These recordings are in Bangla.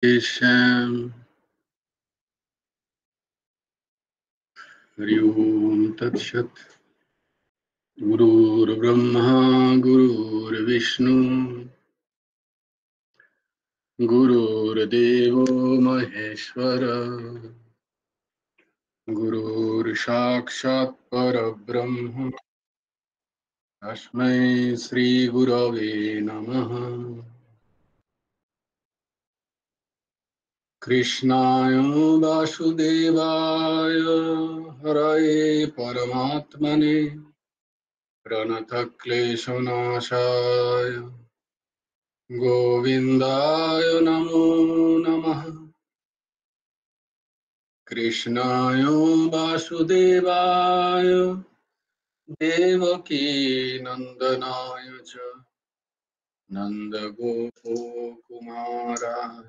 Sham Hari Om Tat Shat Gurur Brahma Gurur Vishnu Gurur Devo Maheshwara Gurur Sakshat Parabrahma Tasmai Sri Gurave Namaha Krishnaya Vasudevaya Hare Paramatmane Pranatakleshanashaya Govindaya Namo Namaha Krishnaya Vasudevaya Devaki Nandanaya Cha Nanda Gopakumaraya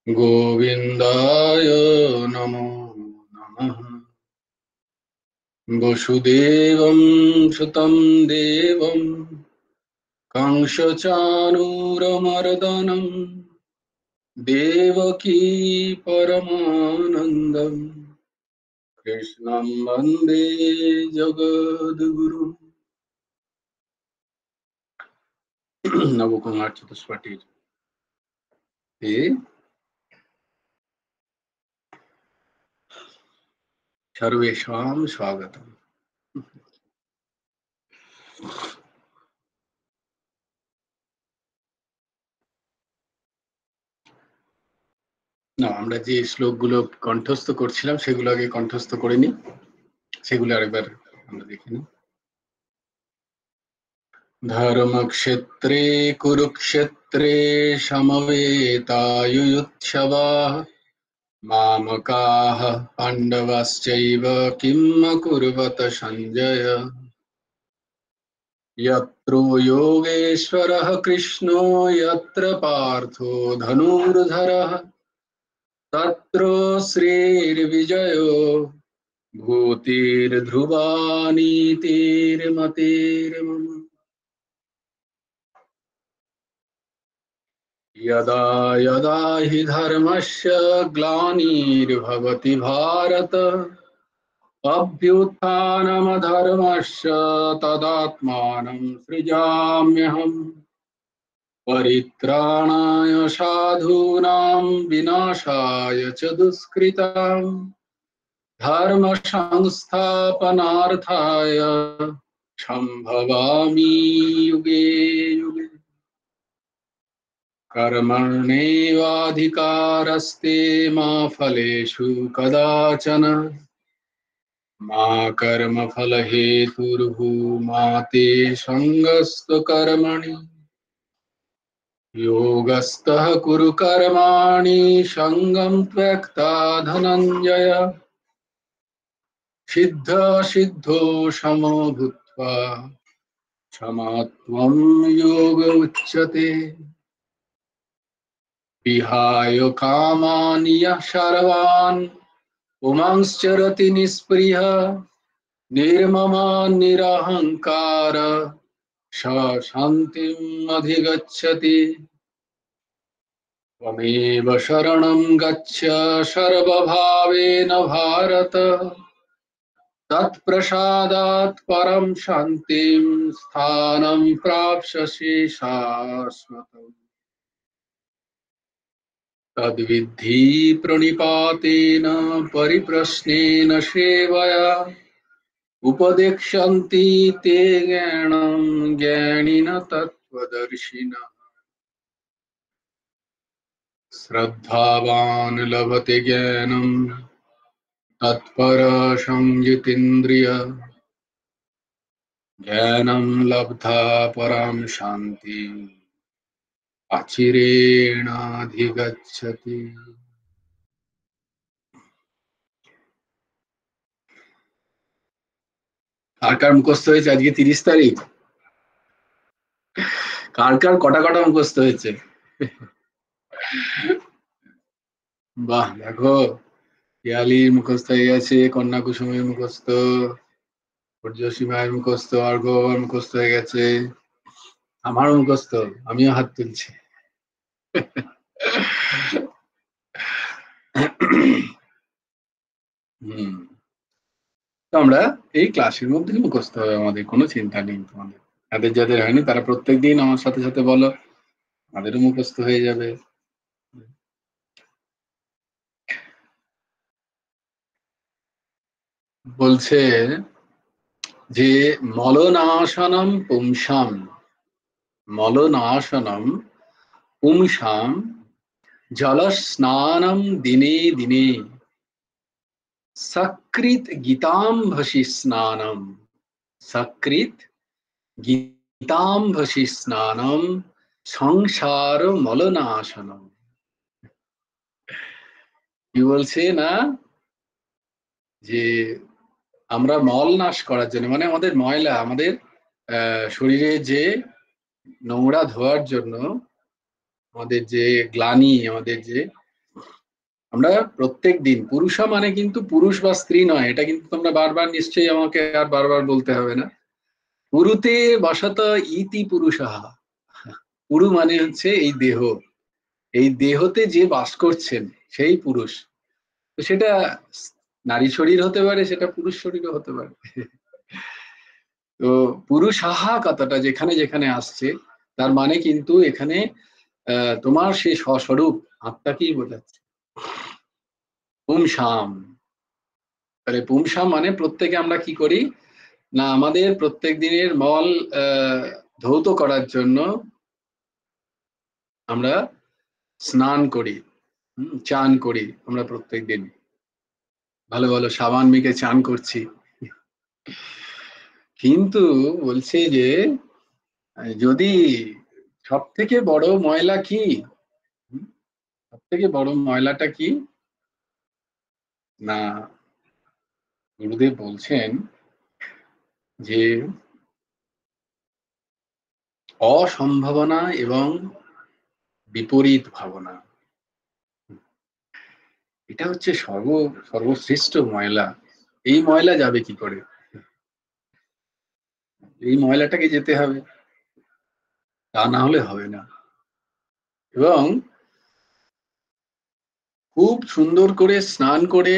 Govindaya Namo Namaha Vasudevam Sutam Devam Kamshachanuramardhanam Devaki Paramanandam Krishnam Vande Jagadguru Nabakumar চতুষ্পাঠীর সর্বেষাং স্বাগতম। না, আমরা যে শ্লোকগুলো কণ্ঠস্থ করছিলাম সেগুলো আগে কণ্ঠস্থ করে নি, সেগুলো আরেকবার আমরা দেখি না। ধর্মক্ষেত্রে কুরুক্ষেত্রে সমবেতায়ুৎসবাঃ মামকাঃ পাণ্ডবাশ্চৈব কিম অকুর্বত সঞ্জয় यत्र योगेश्वरः कृष्णो यत्र पार्थो धनुर्धरः तत्र श्रीर्विजयो भूतिर्ध्रुवा नीतिर्मतिर्मम। यदा यदा हि धर्मस्य ग्लानिर्भवति भारत अभ्युत्थानमधर्मस्य तदात्मानं सृजाम्यहम् परित्राणाय साधूनां विनाशाय च दुष्कृताम् धर्म संस्थापनार्थाय सम्भवामि युगे युगे। कर्मण्येवाधिकारस्ते मा फलेषु कदाचन मा कर्मफलहेतुर्भूमा ते सङ्गस्तु कर्मणि योगस्थः कुरु कर्माणि सङ्गं त्यक्ता धनञ्जय सिद्ध सिद्धो समो भूत्वा क्षमात्वं योग उच्यते विहाय कामान् यः सर्वान् पुमांश्चरति निःस्पृहः निर्ममो निरहङ्कार स शान्तिम् अधिगच्छति। त्वमेव शरणं गच्छ सर्वभावेन भारत तत्प्रसादात् परं शान्तिं स्थानं प्राप्स्यसि शाश्वतम्। तद्विद्धि प्रणिपातेन परिप्रश्नेन सेवया उपदेक्ष्यन्ति ते ज्ञानं ज्ञानिनः तत्त्वदर्शिनः। श्रद्धावान् लभते ज्ञानं तत्परः संयितेन्द्रिय ज्ञानं लब्धा परां शान्तिम् अचिरेणाधिगच्छति। কার কার মুখস্থ হয়েছে আজকে 30 তারিখ? কার কার কটা কটা মুখস্থ হয়েছে? বাহ, দেখো পিয়ালির মুখস্থ হয়ে গেছে, কন্যা কুসুমের মুখস্থ, সূর্যসীমায়ের মুখস্থ, অর্ঘ্যর মুখস্থ হয়ে গেছে, আমারও মুখস্থ, আমিও হাত তুলছি। তো আমরা এই ক্লাসের মধ্যেই মুখস্থ হবে, আমাদের কোনো চিন্তা নেই। তোমাদের যাদের যাদের হয়নি তারা প্রত্যেকদিন আমার সাথে সাথে বলো, আমাদেরও মুখস্থ হয়ে যাবে। বলছে যে মলনাশনম পুংসাম, মলনাশনম পুংসাম জলস্নানম দিনে দিনে সকৃত গীতাম্ভসি স্নানম, সকৃত গীতাম্ভসি স্নানম সংসার মলনাশনম। কি বলছে না, যে আমরা মল নাশ করার জন্য, মানে আমাদের ময়লা, আমাদের শরীরে যে নোংরা ধোয়ার জন্য, আমাদের যে গ্লানি, আমাদের যে, আমরা প্রত্যেক দিন, পুরুষা মানে কিন্তু পুরুষ বা স্ত্রী নয়, এটা কিন্তু তোমরা বারবার নিশ্চয়ই আমাকে আর বারবার বলতে হবে না। পুরুতে বসত ইতি পুরুষাহা, পুরু মানে হচ্ছে এই দেহ, এই দেহতে যে বাস করছেন সেই পুরুষ। তো সেটা নারী শরীর হতে পারে, সেটা পুরুষ শরীরও হতে পারে। তো পুরুষাহা কথাটা যেখানে যেখানে আসছে, তার মানে কিন্তু এখানে তোমার সেই স্বস্বরূপ আত্মাকেই বোঝাচ্ছে। পুংসাম, তাহলে পুংসাম মানে প্রত্যেকে আমরা কি করি না, আমাদের প্রত্যেক দিনের মল ধৌত করার জন্য আমরা স্নান করি, চান করি। আমরা প্রত্যেক দিন ভালো ভালো সাবান মেখে চান করছি, কিন্তু বলছে যে যদি সব থেকে বড় ময়লা কি, সব থেকে বড় ময়লাটা কি না, গুরুদেব বলছেন যে অসম্ভাবনা এবং বিপরীত ভাবনা, এটা হচ্ছে সর্বশ্রেষ্ঠ ময়লা। এই ময়লা যাবে কি করে, এই ময়লাটাকে যেতে হবে, তা না হলে হবে না। এবং খুব সুন্দর করে স্নান করে,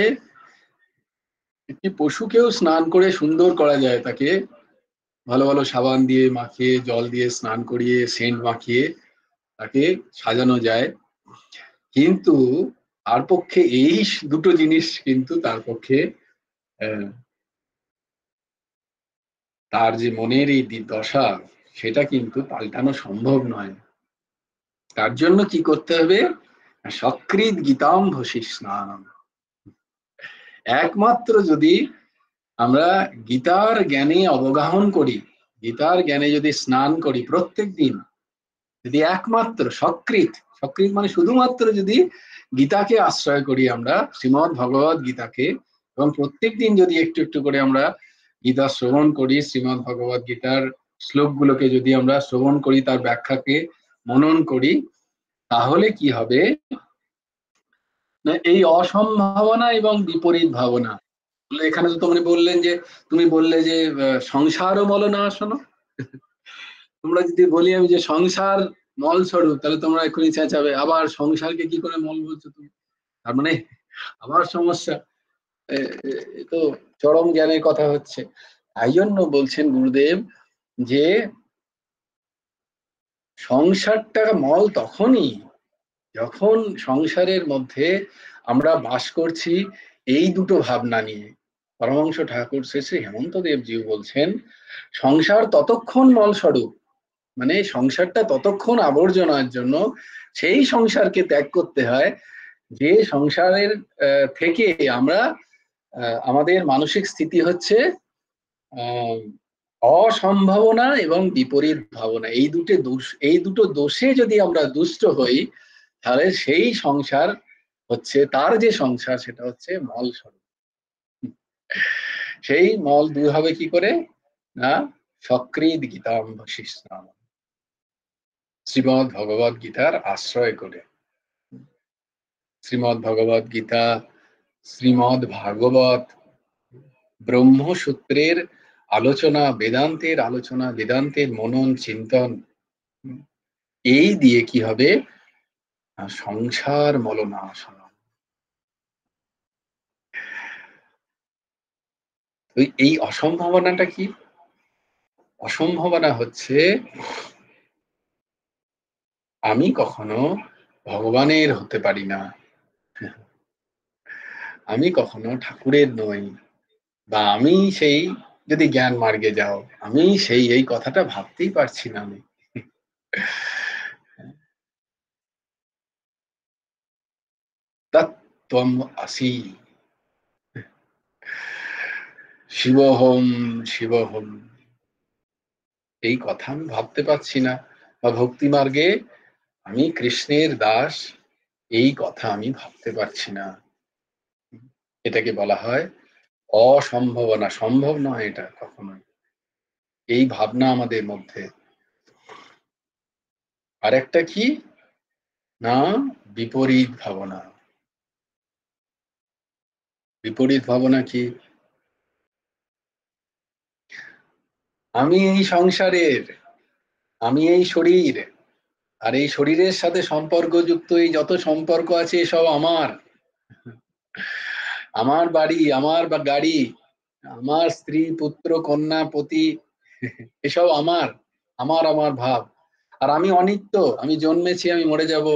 একটি পশুকেও স্নান করে সুন্দর করা যায়, তাকে ভালো ভালো সাবান দিয়ে মাখিয়ে, জল দিয়ে স্নান করিয়ে, সেন্ট মাখিয়ে তাকে সাজানো যায়। কিন্তু তার পক্ষে এই দুটো জিনিস কিন্তু তার পক্ষে তার যে মনের এই দশা, সেটা কিন্তু পাল্টানো সম্ভব নয়। তার জন্য কি করতে হবে, সকৃত গীতাম্ভসি স্নান। একমাত্র যদি আমরা গীতার জ্ঞানে অবগাহন করি, গীতার জ্ঞানে যদি স্নান করি প্রত্যেক দিন, যদি একমাত্র সকৃত, সকৃত মানে শুধুমাত্র যদি গীতাকে আশ্রয় করি আমরা, শ্রীমদ্ ভগবত গীতাকে, এবং প্রত্যেক দিন যদি একটু একটু করে আমরা গীতা শ্রবণ করি, শ্রীমদ্ ভগবত গীতার শ্লোকগুলোকে যদি আমরা শ্রবণ করি, তার ব্যাখ্যাকে মনন করি, তাহলে কি হবে না, এই অসম্ভাবনা এবং বিপরীত ভাবনা, এখানে তো তুমি বললেন যে, তুমি বললে যে সংসারও মলনাশন, তোমরা যদি বলি আমি যে সংসার মল স্বরূপ, তাহলে তোমরা এক্ষুনি চেঁচাবে, আবার সংসারকে কি করে মল বলছো তুমি, তার মানে আবার সমস্যা। তো চরম জ্ঞানের কথা হচ্ছে। তাই জন্য বলছেন গুরুদেব যে সংসারটা মল তখনই যখন সংসারের মধ্যে আমরা বাস করছি এই দুটো ভাবনা নিয়ে। পরমহংস ঠাকুর শ্রী শ্রী হেমন্ত দেবজিউ বলছেন, সংসার ততক্ষণ মল স্বরূপ, মানে সংসারটা ততক্ষণ আবর্জনার জন্য, সেই সংসারকে ত্যাগ করতে হয় যে সংসারের থেকে আমরা আমাদের মানসিক স্থিতি হচ্ছে অসম্ভাবনা এবং বিপরীত ভাবনা, এই দুটো দোষে যদি আমরা দুষ্ট হই, তাহলে সেই সংসার হচ্ছে, তার যে সংসার সেটা হচ্ছে মল স্বরূপ। সেই মল দূর হবে কি করে না, সকৃত গীতাম্ভসি স্নান, শ্রীমদ্ ভগবত গীতার আশ্রয় করে। শ্রীমদ্ ভগবত গীতা, শ্রীমদ্ ভাগবত, ব্রহ্মসূত্রের আলোচনা, বেদান্তের আলোচনা, বেদান্তের মনন চিন্তন, এই দিয়ে কি হবে সংসার মলনাশন। এই অসম্ভাবনাটা কি? অসম্ভাবনা হচ্ছে আমি কখনো ভগবানের হতে পারি না, আমি কখনো ঠাকুরের নই, বা আমি সেই, যদি জ্ঞান মার্গে যাও, আমি সেই, এই কথাটা ভাবতেই পারছি না আমি। তত্ত্বম আসি, শিবহম শিবহম, এই কথা আমি ভাবতে পারছি না, বা ভক্তি মার্গে আমি কৃষ্ণের দাস, এই কথা আমি ভাবতে পারছি না। এটাকে বলা হয় অসম্ভাবনা। সম্ভব নয় এটা কখনোই, এই ভাবনা আমাদের মধ্যে। আর একটা কি না, বিপরীত ভাবনা। বিপরীত ভাবনা কি? আমি এই সংসারের, আমি এই শরীর, আর এই শরীরের সাথে সম্পর্কযুক্ত এই যত সম্পর্ক আছে সব আমার। আমার বাড়ি, আমার বা গাড়ি, আমার স্ত্রী পুত্র কন্যা পতি, এসব আমার, আমার আমার ভাব। আর আমি অনিত্য, আমি জন্মেছি, আমি মরে যাব,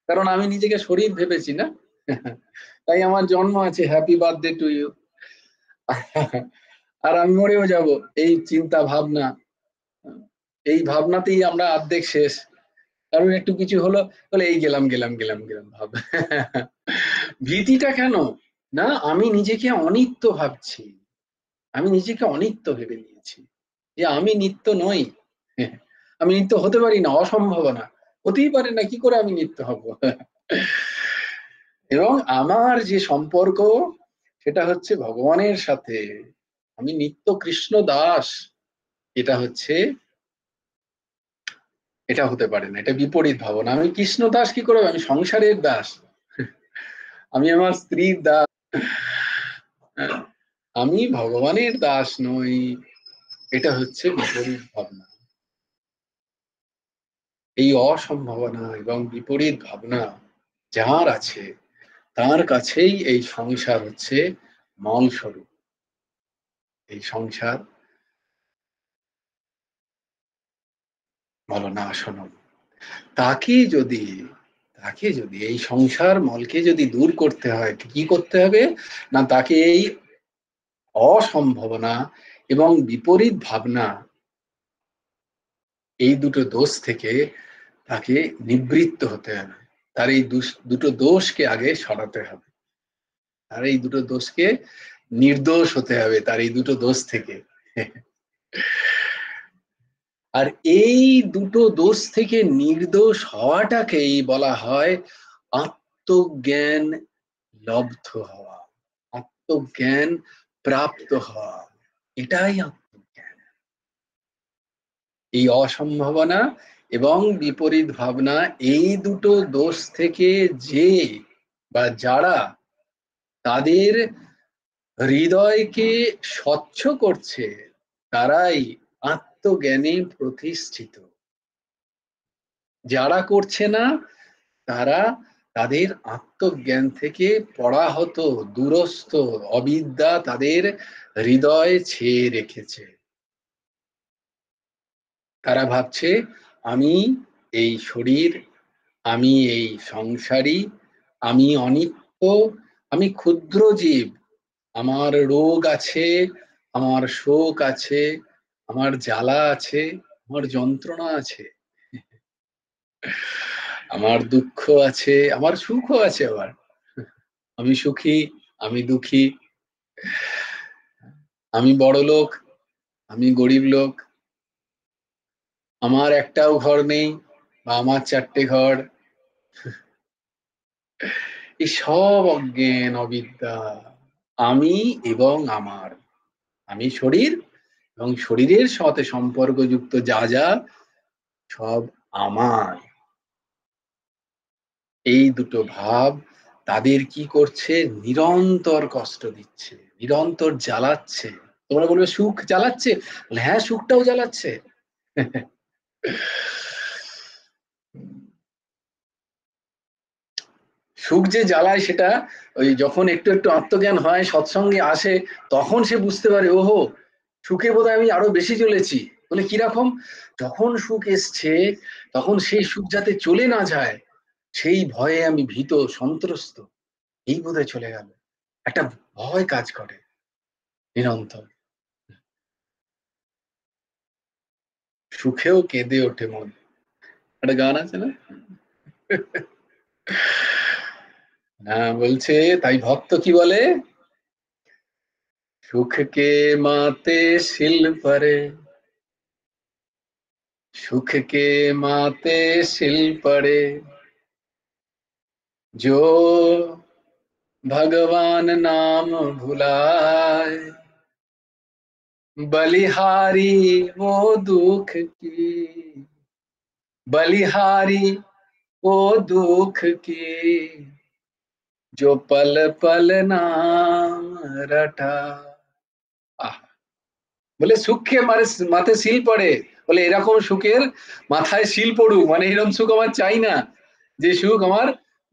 কারণ আমি নিজেকে শরীর ভেবেছি না। তাই আমার জন্ম আছে, হ্যাপি বার্থডে টু ইউ। আর আমি মরেও যাব, এই চিন্তা ভাবনা, এই ভাবনাতেই আমরা অর্ধেক শেষ। কারণ একটু কিছু হলো বলে এই গেলাম গেলাম গেলাম গেলাম ভাব। ভীতিটা কেন? না, আমি নিজেকে অনিত্য ভাবছি, আমি নিজেকে অনিত্য ভেবে নিয়েছি, যে আমি নিত্য নই। আমি নিত্য হতে পারি না, অসম্ভাবনা, হতেই পারে না, কি করে আমি নিত্য হব? এবং আমার যে সম্পর্ক, সেটা হচ্ছে ভগবানের সাথে, আমি নিত্য কৃষ্ণ দাস, এটা হচ্ছে, এটা হতে পারে না, এটা বিপরীত ভাবনা। আমি কৃষ্ণ দাস কি করে, আমি সংসারের দাস, আমি আমার স্ত্রীর দাস, আমি ভগবানের দাস নই, এটা হচ্ছে বিপরীত ভাবনা। এই অসম্ভাবনা এবং বিপরীত ভাবনা যার আছে, তার কাছেই এই সংসার হচ্ছে মল স্বরূপ। এই সংসার মলনাশনম। তাকে যদি, তাকে যদি এই সংসার মলকে যদি দূর করতে হয়, কি করতে হবে না, তাকে এই অসম্ভাবনা এবং বিপরীত ভাবনা, এই দুটো দোষ থেকে তাকে নিবৃত্ত হতে হবে। তার এই দুটো দোষকে আগে সরাতে হবে, তার এই দুটো দোষকে নির্দোষ হতে হবে, তার এই দুটো দোষ থেকে। আর এই দুটো দোষ থেকে নির্দোষ হওয়াটাকেই বলা হয় আত্মজ্ঞান লব্ধ হওয়া, আত্মজ্ঞান প্রাপ্ত হওয়া, এটাই আত্মজ্ঞান। এই অসম্ভাবনা এবং বিপরীত ভাবনা, এই দুটো দোষ থেকে যে বা যারা তাদের হৃদয়কে স্বচ্ছ করছে, তারাই আত্মজ্ঞানে প্রতিষ্ঠিত। যারা করছে না, তারা তাদের আত্মজ্ঞান থেকে পরাহত, দূরস্থ, অবিদ্যা তাদের হৃদয় ছেয়ে রেখেছে। তারা ভাবছে আমি এই শরীর, আমি এই সংসারী, আমি অনিত্য, আমি ক্ষুদ্র জীব, আমার রোগ আছে, আমার শোক আছে, আমার জ্বালা আছে, আমার যন্ত্রণা আছে, আমার দুঃখ আছে, আমার সুখও আছে আবার, আমি সুখী, আমি দুঃখী, আমি বড় লোক, আমি গরিব লোক, আমার একটাও ঘর নেই, বা আমার চারটে ঘর। এই সব অজ্ঞান, অবিদ্যা। আমি এবং আমার, আমি শরীর এবং শরীরের সাথে সম্পর্কযুক্ত যা যা, সব আমার। এই দুটো ভাব তাদের কি করছে, নিরন্তর কষ্ট দিচ্ছে, নিরন্তর জ্বালাচ্ছে। তোমরা বলবে সুখ জ্বালাচ্ছে, হ্যাঁ সুখটাও জ্বালাচ্ছে। সুখ যে জ্বালায় সেটা ওই যখন একটু একটু আত্মজ্ঞান হয়, সৎসঙ্গে আসে, তখন সে বুঝতে পারে, ওহো সুখে বোধহয় আমি আরো বেশি চলেছি। বলে কিরকম? যখন সুখ এসছে তখন সেই সুখ যাতে চলে না যায় সেই ভয়ে আমি ভীত সন্ত্রস্ত, এই বোধহয় চলে গেল। একটা ভয় কাজ করে নিরন্তর। সুখেও কেঁদে ওঠে মন, একটা গান আছে না? হ্যাঁ, বলছে তাই ভক্ত কি বলে, সুখ के माते सिल परे, सुख के माते सिल पड़े, जो भगवान नाम भुलाए, बलिहारी वो दुख की, बलिहारी वो दुख की, जो पल पल नाम रटा। আহ, বলে সুখে মানে মাথায় শিল পড়ে, বলে এরকম সুখের মাথায় শিল পড়ুক, মানে এরকম সুখ আমার চাই না, যে সুখ আমার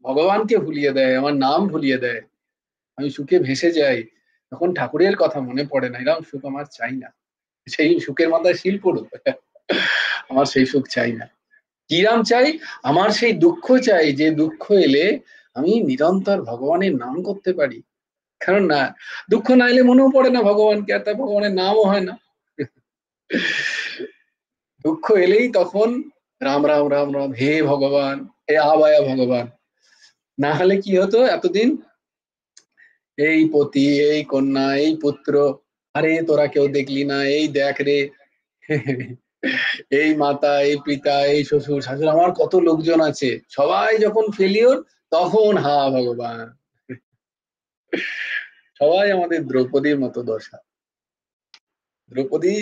ভগবানকে ভুলিয়ে দেয়, আমার নাম ভুলিয়ে দেয়, আমি সুখে ভেসে যাই, তখন ঠাকুরের কথা মনে পড়ে না, এরকম সুখ আমার চাই না। সেই সুখের মাথায় শিল পড়ুক, আমার সেই সুখ চাই না। কিরাম চাই? আমার সেই দুঃখ চাই, যে দুঃখ এলে আমি নিরন্তর ভগবানের নাম করতে পারি। কারণ না, দুঃখ না এলে মনেও পড়ে না ভগবানকে, আর তার ভগবানের নামও হয় না। দুঃখ এলেই তখন রাম রাম রাম রাম, হে ভগবান, হে আবায়া ভগবান। না হলে কি হতো এতদিন, এই পতি, এই কন্যা, এই পুত্র, আরে তোরা কেউ দেখলি না, এই দেখ রে, এই মাতা, এই পিতা, এই শ্বশুর শাশুড়ি, আমার কত লোকজন আছে, সবাই যখন ফেলিওর তখন হা ভগবান, সবাই আমাদের দ্রৌপদীর মতো দশা। দ্রৌপদী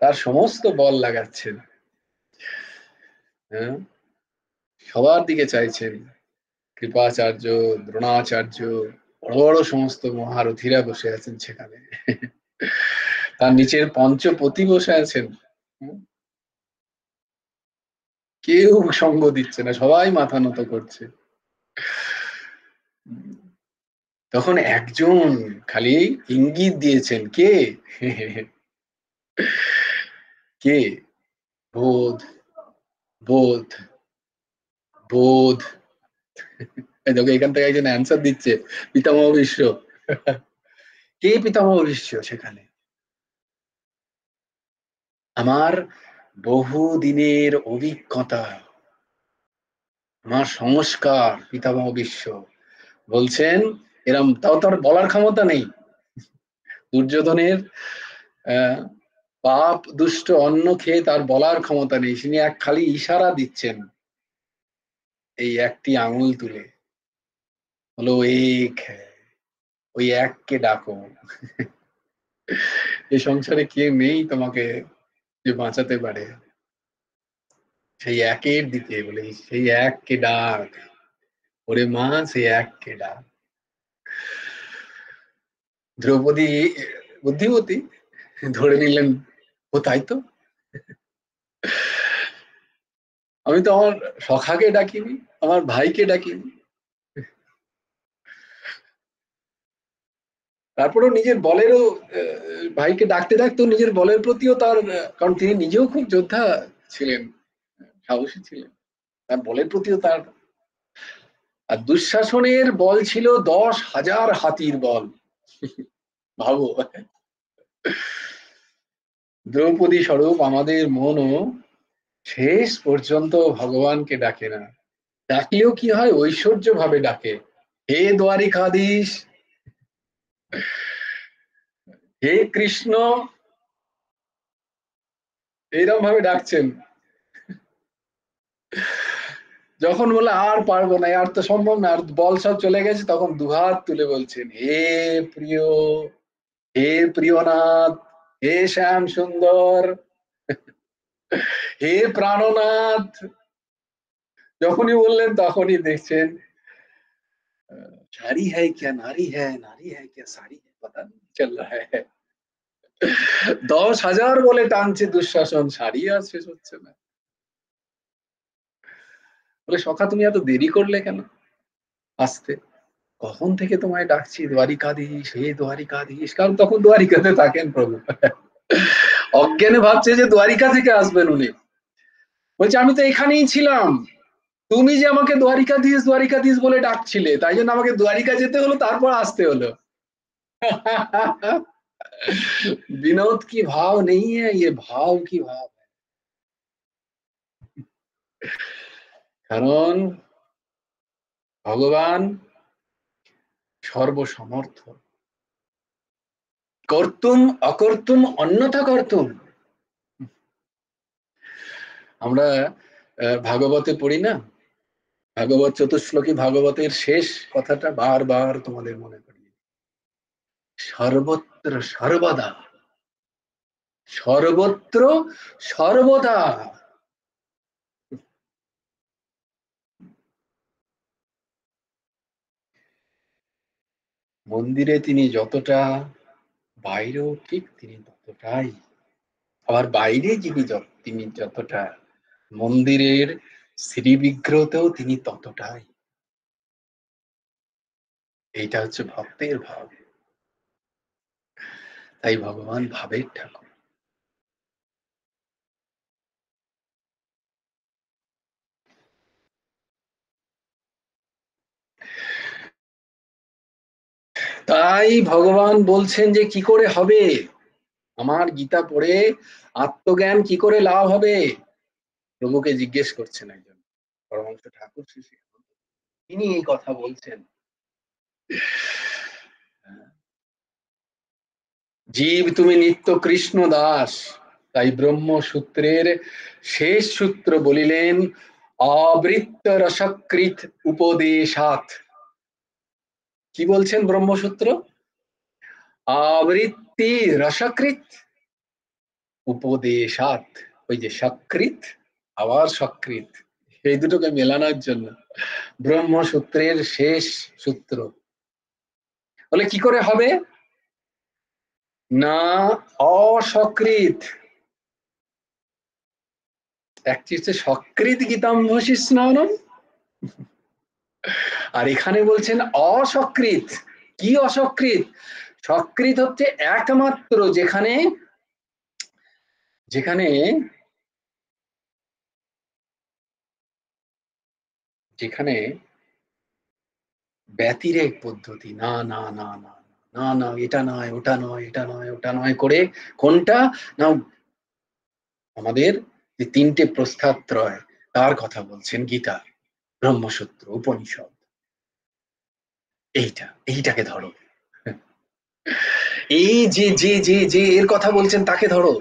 তার সমস্ত বল লাগাচ্ছেন, হ্যাঁ, সবার দিকে চাইছেন, কৃপাচার্য, দ্রোণাচার্য, বড় বড় সমস্ত মহারথীরা বসে আছেন সেখানে, তার নিচের পঞ্চপতি বসে আছেন, কেউ সঙ্গ দিচ্ছে না, সবাই মাথা নত করছে। তখন একজন খালি ইঙ্গিত দিয়েছেন, কে? কে? বোধ, বোধ, বোধ। দেখো এখান থেকে একজন অ্যান্সার দিচ্ছে, পিতামহ ভীষ্ম। কে পিতামহ ভীষ্ম সেখানে? আমার বহু দিনের অভিজ্ঞতা, আমার সংস্কার পিতামহ ভীষ্ম বলছেন। এরম তাও তার বলার ক্ষমতা নেই, দুর্যোধনের পাপ দুষ্ট অন্ন খেয়ে তার বলার ক্ষমতা নেই, তিনি এক খালি ইশারা দিচ্ছেন, এই একটি আঙুল তুলে, হলো এক, ওই এককে ডাকো। এই সংসারে কে নেই তোমাকে যে বাঁচাতে পারে, সেই একের দিকে বলে, সেই এককে ডাক, ওরে মা সেই এককে ডাক। দ্রৌপদী বুদ্ধিমতী, ধরে নিলেন, ও তাই তো, আমি তো আমার সখাকে ডাকিনি, আমার ভাইকে ডাকিনি। তারপরেও নিজের বলেরও, ভাইকে ডাকতে ডাকতেও নিজের বলের প্রতিও তার, কারণ তিনি নিজেও খুব যোদ্ধা ছিলেন, সাহসী ছিলেন, তার বলের প্রতিও তার। আর দুঃশাসনের বল ছিল 10,000 হাতির বল, ভাবো। দ্রৌপদী স্বরূপ আমাদের মনও শেষ পর্যন্ত ভগবানকে ডাকে না, ডাকলেও কি হয়, ঐশ্বর্য ভাবে ডাকে, হে দ্বারিকাধীশ, হে কৃষ্ণ, এইরকম ভাবে ডাকছেন। যখন বলে আর পারবো না, আর তো সম্ভব না, আর বল সব চলে গেছে, তখন দুহাত তুলে বলছেন, হে প্রিয়, হে প্রিয়নাথ, হে শ্যাম সুন্দর, হে প্রাণনাথ। যখনই বললেন তখনই দেখছেন, শাড়ি হ্যায় ক্যা নারী হ্যায়, নারী হ্যায় ক্যা শাড়ি হ্যায়, পাতা নেই চল রহা হ্যায়। 10,000 বলে টানছে দুঃশাসন, শাড়ি আর শেষ হচ্ছে না। বলে সখা তুমি এত দেরি করলে কেন আসতে? কখন থেকে তোমায় ডাকছি দ্বারিকাধীশ, হে দ্বারিকাধীশ, কারণ তখন দ্বারিকাতে থাকেন প্রভু। অজ্ঞানে ভাবছে যে দ্বারিকা থেকে আসবেন উনি। বলছে আমি তো এখানেই ছিলাম, তুমি যে আমাকে দ্বারিকাধীশ দ্বারিকাধীশ বলে ডাকছিলে, তাই জন্য আমাকে দ্বারিকা যেতে হলো, তারপর আসতে হলো। विनोद की भाव नहीं है, ये भाव की भाव है। কারণ ভগবান সর্বসমর্থ, কর্তুম অকর্তুম অন্যথা কর্তুম। আমরা ভাগবতে পড়ি না, ভাগবত চতুশ্লোকী ভাগবতের শেষ কথাটা বারবার তোমাদের মনে করি, সর্বত্র সর্বদা, সর্বত্র সর্বদা। মন্দিরে তিনি যতটা, বাইরেও ঠিক তিনি ততটাই। আবার বাইরে তিনি যতটা, মন্দিরের শ্রী বিগ্রহতেও তিনি ততটাই। এইটা হচ্ছে ভক্তের ভাব। তাই ভগবান ভাবের ঠাকুর। তাই ভগবান বলছেন যে কি করে হবে, আমার গীতা পড়ে আত্মজ্ঞান কি করে লাভ হবে। প্রভুকে জিজ্ঞেস করছেন একজন পরমহংস ঠাকুর শিশু, তিনি এই কথা বলছেন। জীব তুমি নিত্য কৃষ্ণ দাস, তাই ব্রহ্মসূত্রের শেষ সূত্র বলিলেন আবৃত্ত রসকৃত উপদেশাৎ। কি বলছেন ব্রহ্মসূত্র? আবৃত্তি রসকৃত উপদেশাৎ। ওই যে সকৃত আবার সকৃত, এই দুটোকে মেলানোর জন্য ব্রহ্মসূত্রের শেষ সূত্র। বলে কি করে হবে না, অসকৃত। একটি হচ্ছে সকৃত গীতাম্ভসি স্নানম, আর এখানে বলছেন অসকৃত। কি অসকৃত? সকৃত হচ্ছে একমাত্র যেখানে, যেখানে যেখানে ব্যতিরেক পদ্ধতি, না না না না না না, এটা নয় ওটা নয়, এটা নয় ওটা নয় করে, কোনটা না আমাদের যে তিনটে প্রস্থাত্রয় তার কথা বলছেন গীতা, ব্রহ্মসূত্র, উপনিষদ। এইটাকে ধরো, এই যে যে যে যে এর কথা বলছেন তাকে ধরো।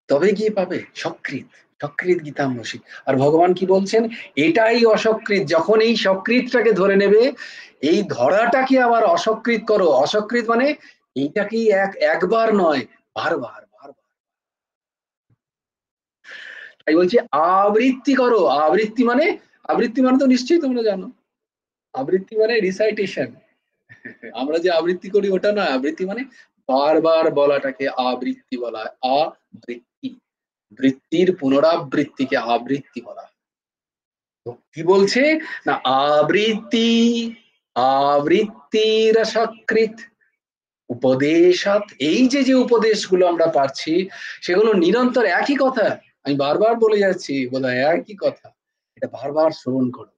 তবে গিয়ে পাবে সকৃত, সকৃত গীতাম্বসী। আর ভগবান কি বলছেন, এটাই অসকৃত। যখন এই সকৃতটাকে ধরে নেবে, এই ধরাটাকে আবার অসকৃত করো। অসকৃত মানে এইটাকেই একবার নয়, বারবার বারবার। তাই বলছি আবৃত্তি করো। আবৃত্তি মানে তো নিশ্চয়ই তোমরা জানো, আবৃত্তি মানে রিসাইটেশন। আমরা যে আবৃত্তি করি ওটা না, আবৃত্তি মানে বারবার বলাটাকে আবৃত্তি বলা হয়। আবৃত্তি, বৃত্তির পুনরাবৃত্তিকে আবৃত্তি বলা হয়। তো কি বলছে না, আবৃত্তি আবৃত্তি রসকৃত উপদেশাৎ। এই যে যে উপদেশগুলো আমরা পাচ্ছি সেগুলো নিরন্তর একই কথা, আমি বারবার বলে যাচ্ছি, বলা একই কথা, এটা বারবার শ্রবণ করো,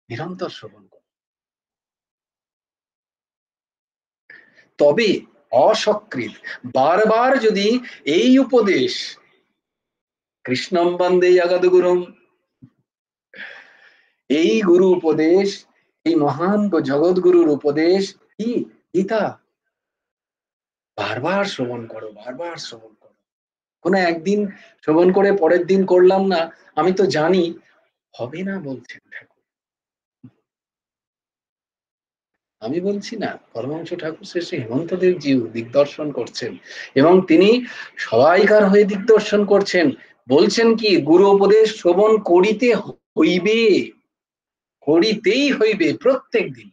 নিরন্তর শ্রবণ করো। তবে অসকৃত, বারবার যদি এই উপদেশ, কৃষ্ণম বন্দে জগদ্গুরুম, এই গুরু উপদেশ, এই মহান জগৎগুরুর উপদেশ কি গীতা, বারবার শ্রবণ করো, বারবার শ্রবণ করো। কোনো একদিন শ্রবণ করে পরের দিন করলাম না, আমি তো জানি, হবে না বলছেন ঠাকুর। আমি বলছি না, পরমহংস ঠাকুর শ্রী হেমন্তদেব জিউ দিগদর্শন করছেন, এবং তিনি সবাইকার হয়ে দিগদর্শন করছেন। বলছেন কি, গুরু উপদেশ শ্রবণ করিতে হইবে, করিতেই হইবে প্রত্যেক দিন।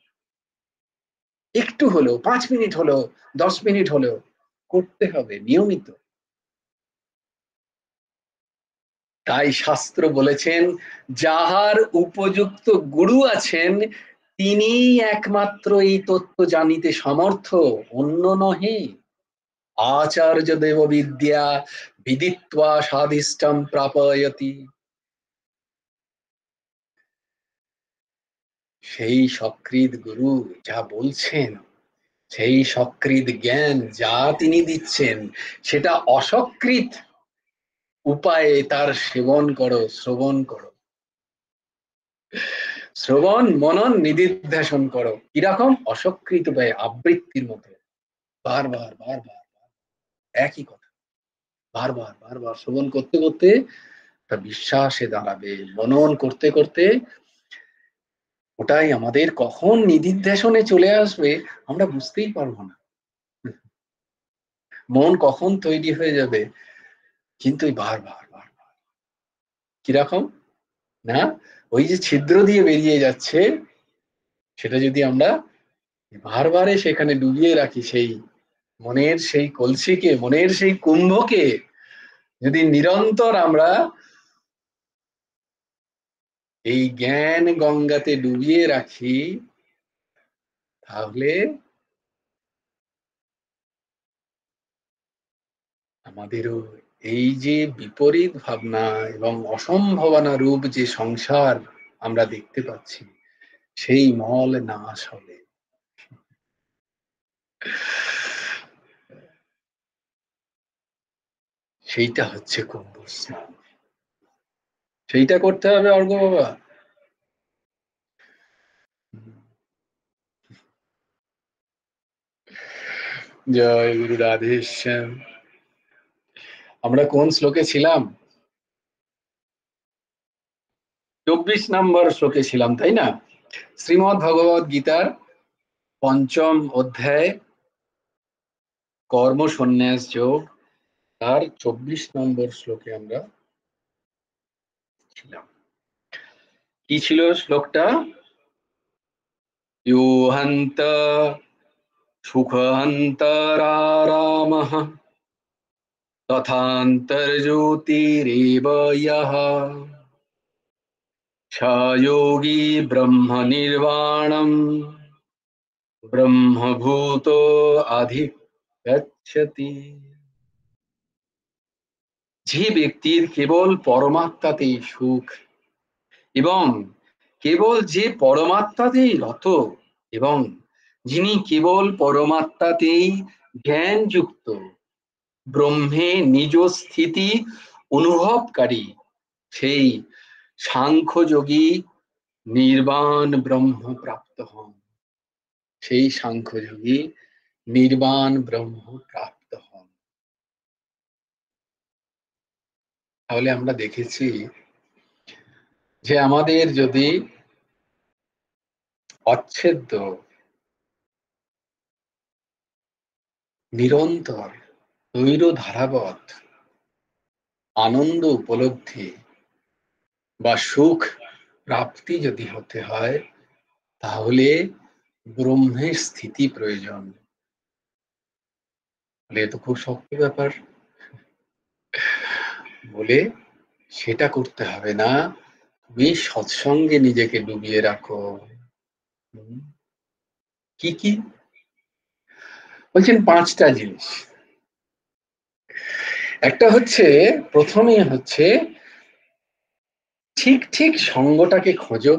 একটু হলেও, 5 মিনিট হলেও, 10 মিনিট হলেও করতে হবে নিয়মিত। তাই শাস্ত্র বলেছেন, যাহার উপযুক্ত গুরু আছেন তিনি একমাত্র এই তত্ত্ব জানিতে সমর্থ, অন্য নহে। আচার্য দেব বিদ্যা বিদিত্বা স্বাদিষ্টম প্রাপয়তি। সেই সক্রিয় গুরু যা বলছেন, সেই সক্রিয় জ্ঞান যা তিনি দিচ্ছেন, সেটা অসক্রিত উপায়ে তার সেবন করো, শ্রবণ করো, শ্রবণ মনন নিদিধ্যাসন করো। কিরকম? অসক্রিত উপায়ে, আবৃত্তির মতো বারবার বারবার একই কথা বারবার বারবার শ্রবণ করতে করতে একটা বিশ্বাসে দাঁড়াবে, মনন করতে করতে ওটাই আমাদের কখন নিদিধ্যাসনে চলে আসবে আমরা বুঝতেই পারবো না, মন কখন তৈরি হয়ে যাবে। কিন্তু বারবার বারবার কিরকম না, ওই যে ছিদ্র দিয়ে বেরিয়ে যাচ্ছে, সেটা যদি আমরা বারবারে সেখানে ডুবিয়ে রাখি, সেই মনের সেই কলসিকে, মনের সেই কুম্ভকে যদি নিরন্তর আমরা এই জ্ঞান গঙ্গাতে ডুবিয়ে রাখি, তাহলে আমাদেরও এই যে বিপরীত ভাবনা এবং অসম্ভাবনা রূপ যে সংসার আমরা দেখতে পাচ্ছি, সেই মল নাশ হবে। সেইটা হচ্ছে কুম্ভ স্নান, সেইটা করতে হবে অর্ঘ বাবা। জয় গুরু রাধেশ্যাম। আমরা কোন শ্লোকে ছিলাম? 24 নম্বর শ্লোকে ছিলাম, তাই না? শ্রীমদ্ ভগবদ গীতার 5ম অধ্যায় কর্ম সন্ন্যাস যোগ, তার 24 নম্বর শ্লোকে আমরা ছিলাম। কি ছিল শ্লোকটা? यो हन्त सुखहन्तरारामः तथान्तर्ज्योतिरेव यः स योगी ब्रह्मनिर्वाणम् ব্রহ্মভূতো অধিগচ্ছতি। যে ব্যক্তির কেবল পরমাত্মাতেই সুখ এবং কেবল যে পরমাত্মাতেই রত এবং যিনি কেবল পরমাত্মাতেই জ্ঞান যুক্ত, ব্রহ্মে নিজ স্থিতি অনুভবকারী, সেই সাংখ্যযোগী নির্বাণ ব্রহ্ম প্রাপ্ত হন। সেই সাংখ্যযোগী নির্বাণ ব্রহ্ম প্রাপ্ত হন। তাহলে আমরা দেখেছি যে আমাদের যদি অচ্ছেদ্য নিরন্তর তৈর ধারাবৎ আনন্দ উপলব্ধি বা সুখ প্রাপ্তি যদি হতে হয়, তাহলে ব্রহ্মের স্থিতি প্রয়োজন। বলে এ তো খুব শক্ত ব্যাপার, বলে সেটা করতে হবে না, তুমি সৎসঙ্গে নিজেকে ডুবিয়ে রাখো। কি কি বলছেন? 5টা জিনিস। একটা হচ্ছে, প্রথমেই হচ্ছে ঠিক ঠিক সঙ্গটাকে খোঁজো,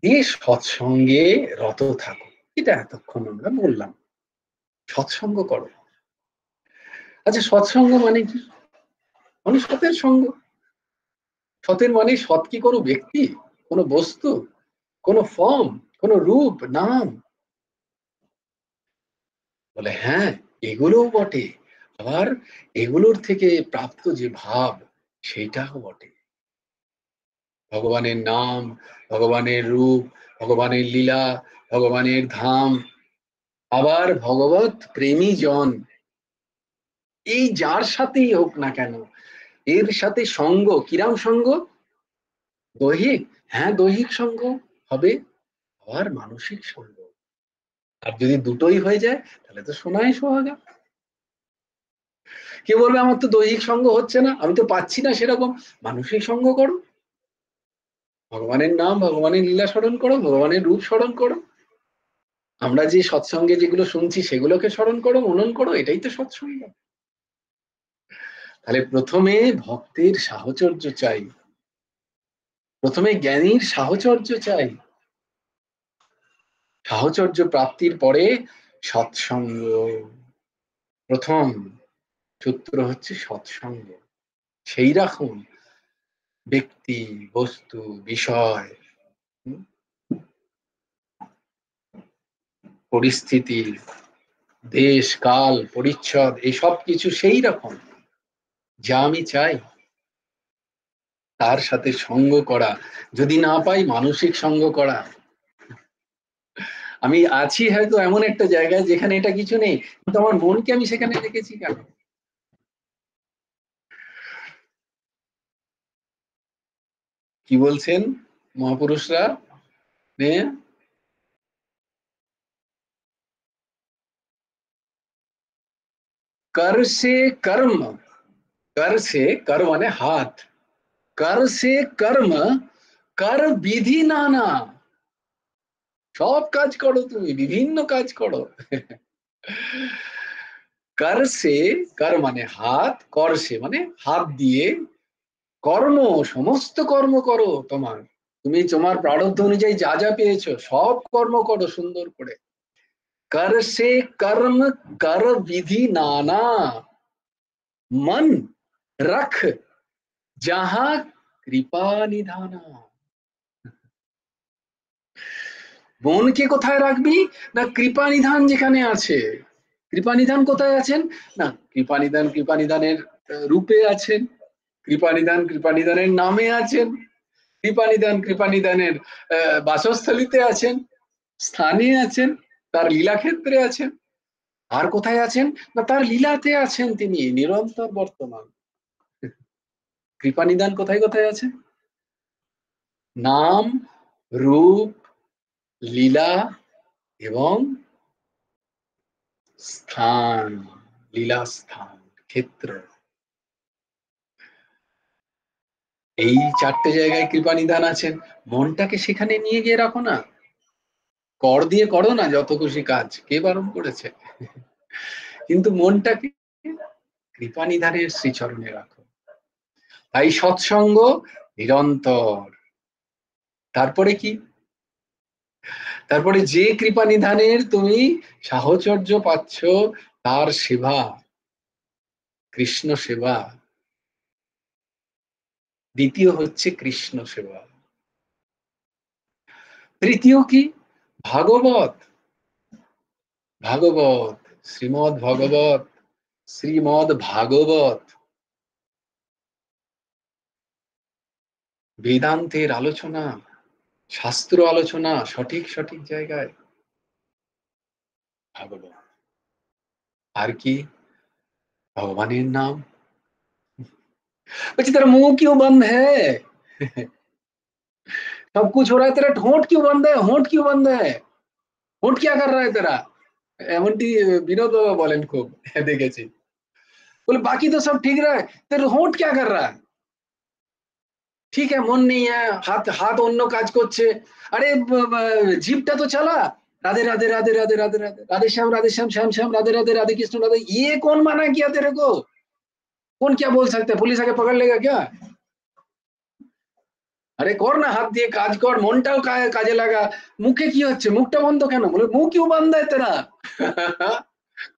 দিয়ে সৎসঙ্গে রত থাকো। এটা এতক্ষণ আমরা বললাম, সৎসঙ্গ করো। আচ্ছা, সৎসঙ্গ মানে কি? মানে সতের সঙ্গ। সতের মানে সৎ কি কোনো ব্যক্তি, কোনো বস্তু, কোনো ফর্ম, কোনো রূপ, নাম? বলে হ্যাঁ, এগুলোও বটে, আবার এগুলোর থেকে প্রাপ্ত যে ভাব সেইটাও বটে। ভগবানের নাম, ভগবানের রূপ, ভগবানের লীলা, ভগবানের ধাম, আবার ভগবত প্রেমী জন, এই যার সাথেই হোক না কেন, এর সাথে সঙ্গ। কিরাম সঙ্গ? দৈহিক, হ্যাঁ দৈহিক সঙ্গ হবে, আবার মানসিক সঙ্গ। আর যদি দুটোই হয়ে যায় তাহলে তো সোনায় সোহাগা। কেউ বলবে আমার তো দৈহিক সঙ্গ হচ্ছে না, আমি তো পাচ্ছি না সেরকম। মানসিক সঙ্গ করো, ভগবানের নাম ভগবানের লীলা স্মরণ করো, ভগবানের রূপ স্মরণ করো। আমরা যে সৎসঙ্গে যেগুলো শুনছি সেগুলোকে স্মরণ করো, মনন করো, এটাই তো সৎসঙ্গ। তাহলে প্রথমে ভক্তের সাহচর্য চাই, প্রথমে জ্ঞানীর সাহচর্য চাই। সাহচর্য প্রাপ্তির পরে সৎসঙ্গ। প্রথম সূত্র হচ্ছে সৎসঙ্গ। সেই রকম ব্যক্তি, বস্তু, বিষয়, পরিস্থিতি, দেশ, কাল, পরিচ্ছদ, এই সব কিছু সেই রকম যা আমি চাই তার সাথে সঙ্গ করা। যদি না পাই মানসিক সঙ্গ করা। আমি আছি হয়তো এমন একটা জায়গায় যেখানে এটা কিছু নেই, কিন্তু আমার মনকে আমি সেখানে রেখেছি কেন? কি বলছেন মহাপুরুষরা? कर से कर्म, कर से कर माने हाथ, कर से कर्म, कर বিধি নানা। সব কাজ করো, তুমি বিভিন্ন কাজ করো। কর সে, কর মানে হাত, কর সে মানে হাত দিয়ে, কর্ম সমস্ত কর্ম করো তোমার। তুমি তোমার প্রারব্ধ অনুযায়ী যা যা পেয়েছো সব কর্ম করো সুন্দর করে। कर से कर्म, कर विधि नाना, मन रख जहां কৃপা নিধানা। মনকে কোথায় রাখবি? না কৃপা নিধান যেখানে আছে। কৃপা নিধান কোথায় আছেন? না কৃপা নিধান কৃপা নিধানের রূপে আছেন, কৃপা নিধান কৃপা নিধানের নামে আছেন, কৃপা নিধান কৃপা নিধানের বাসস্থলিতে আছেন, স্থানে আছেন, তার লীলাক্ষেত্রে আছেন। আর কোথায় আছেন? না তার লীলাতে আছেন, তিনি নিরন্তর বর্তমান। কৃপা নিধান কোথায় কোথায় আছে? নাম, রূপ, লীলা এবং স্থান, লীলা স্থান, ক্ষেত্র, এই চারটে জায়গায় কৃপা নিধান আছেন। মনটাকে সেখানে নিয়ে গিয়ে রাখো না। কর দিয়ে করো না যত খুশি কাজ, কে বারণ করেছে? কিন্তু মনটাকে কৃপা নিধানের শ্রীচরণে রাখো। তাই সৎসঙ্গ নিরন্তর। তারপরে কি? তারপরে যে কৃপা নিধানের তুমি সাহচর্য পাচ্ছ তার সেবা, কৃষ্ণ সেবা। দ্বিতীয় হচ্ছে কৃষ্ণ সেবা। তৃতীয় কি? ভাগবত। ভাগবত, শ্রীমদ ভগবত, শ্রীমদ ভাগবত, বেদান্তের আলোচনা, শাস্ত্র আলোচনা সঠিক সঠিক জায়গায়। ভাগবত। আর কি? ভগবানের নাম। बच्चे तेरा मुंह क्यों बंद है? सब कुछ हो रहा है, तेरा होंठ क्यों बंद है? होंठ क्यों बंद है? होंठ क्या कर रहा है तेरा? এমনটি বিনোদ বাবা বলেন খুব, দেখেছি। बोले बाकी तो सब ठीक रहा है, तेरा होंठ क्या कर रहा है? ঠিক है মন নেই, হাত হাত অন্য কাজ করছে। আরে জিভটা তো চালা। राधे राधे राधे राधे राधे राधे राधे श्याम श्याम श्याम राधे राधे राधे कृष्ण राधे, ये कौन मना किया तेरे को? कौन क्या बोल सकता है? पुलिस आके पकड़ लेगा क्या? আরে কর না, হাত দিয়ে কাজ কর, মনটাও কাজে লাগা। মুখে কি হচ্ছে? মুখটা বন্ধ কেন? বলে মুখ কিউ বন্ধ है तेरा?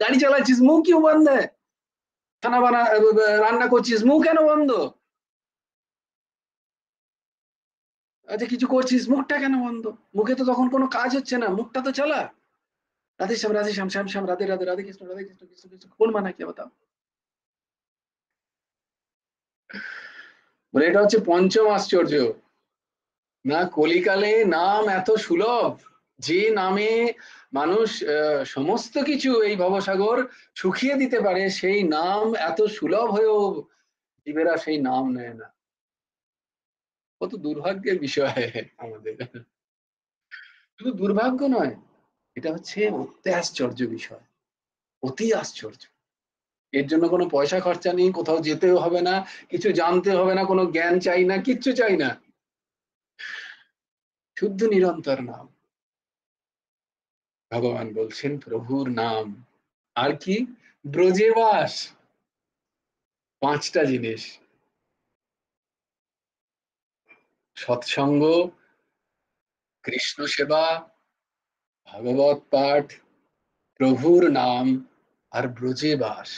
গাড়ি চালাচ্ছিস মুখ কিউ বন্ধ है? খানা বানা রান্না করছিস মুখ কেন বন্ধ? আচ্ছা কিছু করছিস মুখটা কেন বন্ধ? মুখে তো তখন কোনো কাজ হচ্ছে না, মুখটা তো চালা। রাধে শ্যাম শ্যাম শ্যাম রাধে রাধে রাধে কৃষ্ণ কৃষ্ণ কৃষ্ণ, কোন মানা কি बताओ? বলে এটা হচ্ছে পঞ্চম আশ্চর্য। না কলিকালে নাম এত সুলভ, যে নামে মানুষ সমস্ত কিছু এই ভবসাগর শুকিয়ে দিতে পারে, সেই নাম এত সুলভ হয়েও জীবেরা সেই নাম নেয় না। কত দুর্ভাগ্যের বিষয় আমাদের। শুধু দুর্ভাগ্য নয়, এটা হচ্ছে অতি আশ্চর্য বিষয়, অতি আশ্চর্য। এর জন্য কোনো পয়সা খরচা নেই, কোথাও যেতেও হবে না, কিছু জানতে হবে না, কোনো জ্ঞান চাই না, কিচ্ছু চাই না, শুদ্ধ নিরন্তর নাম। ভগবান বলছেন প্রভুর নাম। আর কি? ব্রজে বাস। 5টা জিনিস: সৎসঙ্গ, কৃষ্ণ সেবা, ভাগবত পাঠ, প্রভুর নাম, আর ব্রজে বাস।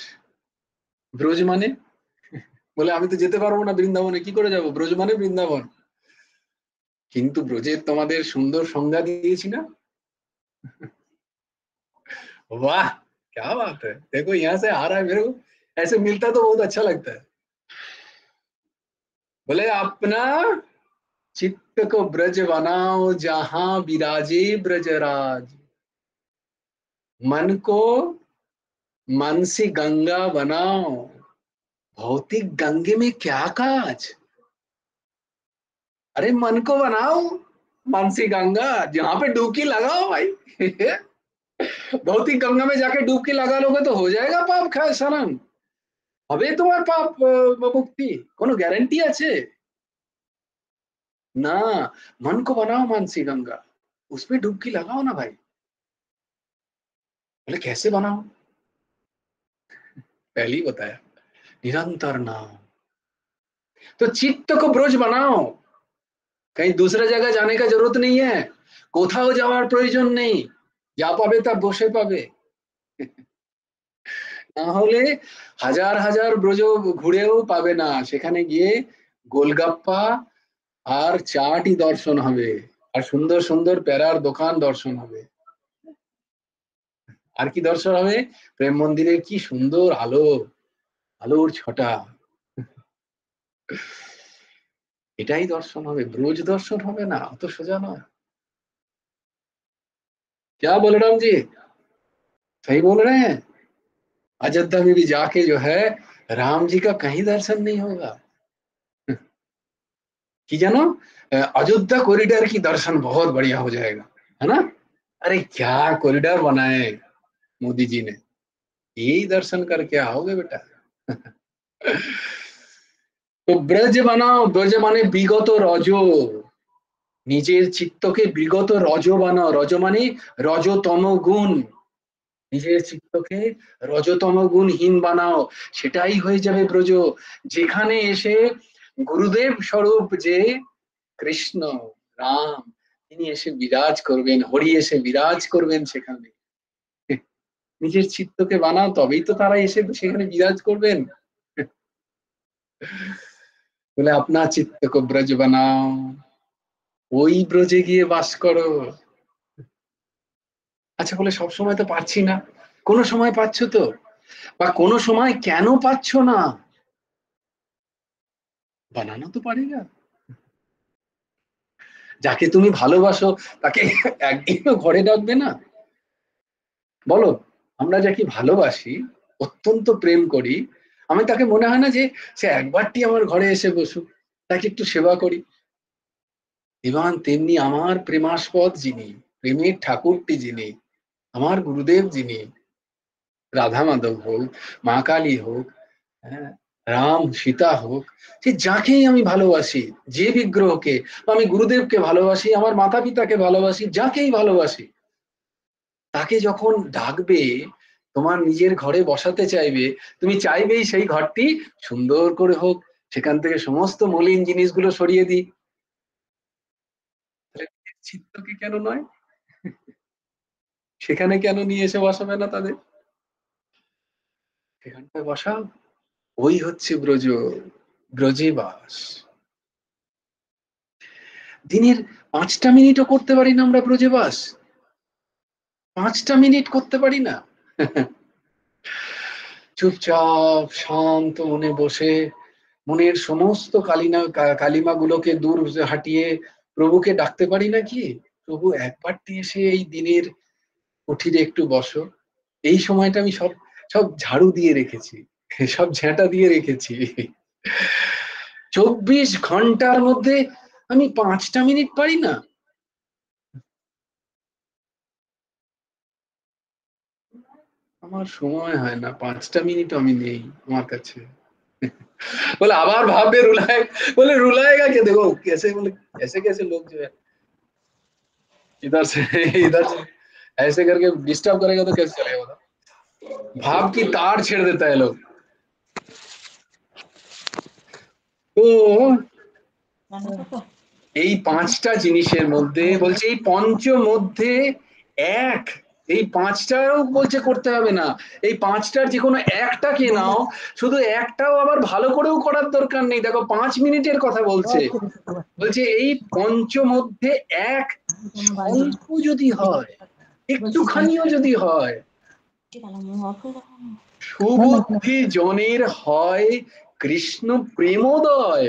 ব্রজ মানে, বলে আমি তো যেতে পারবো না বৃন্দাবনে, কি করে যাব? ব্রজ মানে বৃন্দাবন। কিন্তু ব্রজের তোমাদের সুন্দর সংজ্ঞা দিয়েছি না? वाह, क्या बात है! देखो यहाँ से आ रहा है मेरे को, ऐसे मिलता तो बहुत अच्छा लगता है। बोले अपना चित्त को ब्रज बनाओ जहां विराजे ब्रजराज, मन को मन से गंगा बनाओ, भौतिक गंगे में क्या काज। अरे मन को बनाओ मन से गंगा, जहां पे डुबकी लगाओ भाई। भौतिक गंगा में जाके डुबकी लगा लोगे तो हो जाएगा पाप खाए सनन, হবে তোমার পাপ মুক্তি, কোনো গ্যারান্টি আছে ना। मन को बनाओ मानसी गंगा, उसमें डुबकी लगाओ ना भाई। बोले कैसे बनाओ? पहले ही बताया, निरंतर नाम। तो चित्त को ब्रज बनाओ, कहीं दूसरा जगह जाने का जरूरत नहीं है, কোথাও যাওয়ার প্রয়োজন নেই, যা পাবে তা বসে পাবে। না হলে হাজার হাজার ব্রজ ঘুরেও পাবে না, সেখানে গিয়ে গোলগাপ্পা আর চাটই দর্শন হবে, আর সুন্দর সুন্দর প্যারার দোকান দর্শন হবে। আর কি দর্শন হবে? প্রেম মন্দিরের কি সুন্দর আলো, আলোর ছটা, এটাই দর্শন হবে, ব্রজ দর্শন হবে না, অত সোজা নয়। क्या बोल राम जी, सही बोल रहे हैं? अयोध्या में भी जाके जो है राम जी का कहीं दर्शन नहीं होगा। कि जानो, अयोध्या कॉरिडोर की दर्शन बहुत बढ़िया हो जाएगा, है ना? अरे क्या कॉरिडोर बनाए मोदी जी ने, यही दर्शन करके आओगे बेटा। তো ব্রজ বানাও, ব্রজ মানে বিগত রজ, নিজের চিত্তকে বিগত রজ বানাও, রজ মানে রজতম গুণ, নিজের চিত্তকে রজতম গুণহীন বানাও, সেটাই হয়ে যাবে ব্রজ। যেখানে এসে গুরুদেব স্বরূপ যে কৃষ্ণ রাম, তিনি এসে বিরাজ করবেন, হরি এসে বিরাজ করবেন সেখানে। নিজের চিত্তকে বানাও, তবেই তো তারা এসে সেখানে বিরাজ করবেন। বলে আপনা চিত্তকে ব্রজ বানাও, ওই ব্রজে গিয়ে বাস করো। আচ্ছা, বলে সব সময় তো পারছি না, কোনো সময় পাচ্ছ তো, বা কোনো সময় কেন পাচ্ছ না? বানানো তো পারেগা। যাকে তুমি ভালোবাসো তাকে একদিনও ঘরে ডাকবে না? বলো, আমরা যাকে ভালোবাসি, অত্যন্ত প্রেম করি, আমি তাকে মনে হয় না যে সে একবারটি আমার ঘরে এসে বসুক, তাকে একটু সেবা করি। এবং তেমনি আমার প্রেমাস্পদ যিনি, প্রেমের ঠাকুরটি যিনি, আমার গুরুদেব যিনি, রাধা মাধব হোক, মা কালী হোক, হ্যাঁ, রাম সীতা হোক, সে যাকেই আমি ভালোবাসি, যে বিগ্রহকে, আমি গুরুদেবকে ভালোবাসি, আমার মাতা পিতাকে ভালোবাসি, যাকেই ভালোবাসি, তাকে যখন ডাকবে, তোমার নিজের ঘরে বসাতে চাইবে, তুমি চাইবেই সেই ঘরটি সুন্দর করে হোক, সেখান থেকে সমস্ত মলিন জিনিসগুলো সরিয়ে দিই। তাহলে চিত্তকে কেন নয়? সেখানে কেন নিয়ে এসে বসাবে না তাদের? সেখানটায় বসাও, ওই হচ্ছে ব্রজ, ব্রজে বাস। দিনের 5টা মিনিটও করতে পারি না আমরা ব্রজে বাস, 5টা মিনিট করতে পারি না। চুপচাপ শান্ত মনে বসে মনের সমস্ত কালিমা গুলোকে দূর হাটিয়ে প্রভুকে ডাকতে পারি নাকি? প্রভু একবারটি এসে এই দিনের কুঠিরে একটু বসো। এই সময়টা আমি সব সব ঝাড়ু দিয়ে রেখেছি, সব ঝেঁটা দিয়ে রেখেছি, 24 ঘন্টার মধ্যে আমি 5টা মিনিট পারি না? আমার সময় হয় না, 5টা মিনিট আমি নেই আমার কাছে। बोले आभार भाव में रुलाए, बोले रुलाएगा क्या, देखो कैसे, बोले कैसे कैसे लोग जो है इधर से इधर से ऐसे करके डिस्टर्ब करेगा तो कैसे चलेगा बताओ। भाव की तार छेड़ देता है लोग। তো এই 5টা জিনিসের মধ্যে বলছে এই পঞ্চ মধ্যে এক, এই 5টাও বলছে করতে হবে না, এই 5টার যে কোনো একটাকে নাও, শুধু একটাও আবার ভালো করেও করার দরকার নেই। দেখো 5 মিনিটের কথা বলছে, বলছে এই পঞ্চ মধ্যে এক অল্প যদি হয়, একটুখানিও যদি হয়, সুবুদ্ধি জনের হয় কৃষ্ণ প্রেমোদয়।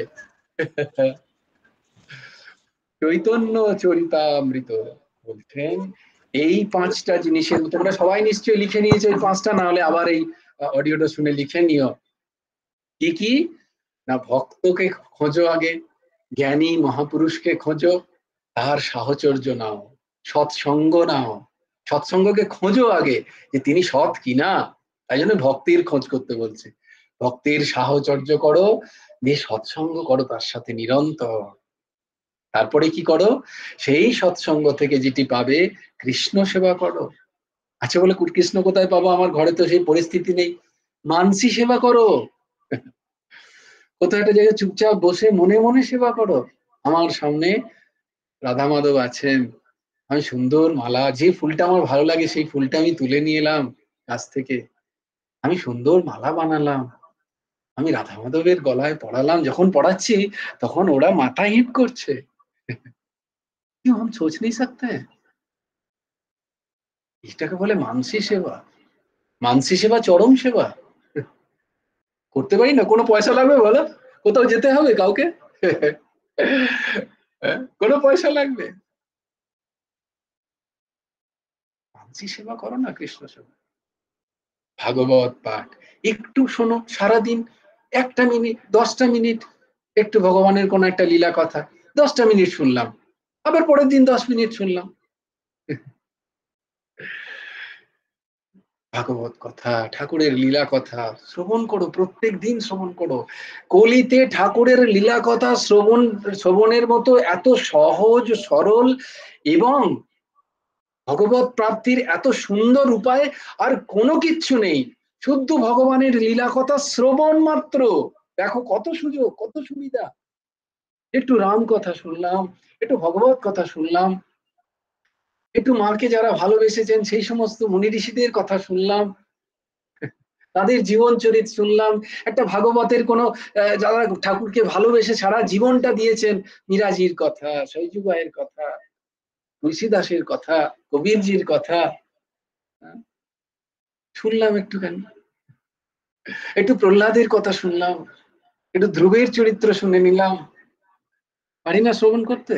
চৈতন্য চরিতামৃত বলছেন এই 5টা জিনিসের, তোমরা সবাই নিশ্চয়ই লিখে নিয়েছো এই 5টা, না হলে আবার এই অডিওটা শুনে লিখে নিও। কি কি না, ভক্তকে খোঁজো আগে, জ্ঞানী মহাপুরুষকে খোঁজো, তার সাহচর্য নাও, সৎসঙ্গ নাও, সৎসঙ্গকে খোঁজো আগে যে তিনি সৎ কিনা, তাই জন্য ভক্তির খোঁজ করতে বলছে। ভক্তির সাহচর্য করো, দিয়ে সৎসঙ্গ করো তার সাথে নিরন্তর। তারপরে কি করো, সেই সৎসঙ্গ থেকে যেটি পাবে কৃষ্ণ সেবা করো। আচ্ছা বলে কৃষ্ণ কোথায় পাবো, আমার ঘরে তো সেই পরিস্থিতি নেই। মানসী সেবা করো, কোথাও একটা জায়গায় চুপচাপ বসে মনে মনে সেবা করো। আমার সামনে রাধা মাধব আছেন, আমি সুন্দর মালা, যে ফুলটা আমার ভালো লাগে সেই ফুলটা আমি তুলে নিয়ে এলাম গাছ থেকে, আমি সুন্দর মালা বানালাম, আমি রাধা মাধবের গলায় পড়ালাম, যখন পড়াচ্ছি তখন ওরা মাথা হিট করছে। क्यों हम सोच नहीं सकते हैं, এটাকে বলে মানসী সেবা। মানসী সেবা চরম সেবা। করতে পারি না, কোনো পয়সা লাগবে বলো, কোথাও যেতে হবে কাউকে, কোনো পয়সা লাগবে, মানসী সেবা করো না, কৃষ্ণ সেবা। ভাগবত পাঠ একটু শোনো সারাদিন, 1টা মিনিট 10টা মিনিট, একটু ভগবানের কোন একটা লীলা কথা 10টা মিনিট শুনলাম, আবার পরের দিন 10 মিনিট শুনলাম। ভাগবত কথা, ঠাকুরের লীলা কথা শ্রবণ করো, প্রত্যেক দিন শ্রবণ করো। কলিতে ঠাকুরের লীলা কথা শ্রবণের মতো এত সহজ সরল এবং ভগবত প্রাপ্তির এত সুন্দর উপায় আর কোনো কিচ্ছু নেই। শুদ্ধ ভগবানের লীলা কথা শ্রবণ মাত্র, দেখো কত সুযোগ, কত সুবিধা। একটু রাম কথা শুনলাম, একটু ভগবত কথা শুনলাম, একটু মাকে যারা ভালোবেসেছেন সেই সমস্ত মুনি ঋষিদের কথা শুনলাম, তাদের জীবন চরিত শুনলাম, একটা ভাগবতের কোনো যারা ঠাকুরকে ভালোবেসে সারা জীবনটা দিয়েছেন, মিরাজির কথা, সৈজুবাইয়ের কথা, তুলসীদাসের কথা, কবিরজির কথা শুনলাম একটুখানি, একটু প্রহ্লাদের কথা শুনলাম, একটু ধ্রুবের চরিত্র শুনে নিলাম, পারি না শ্রবণ করতে?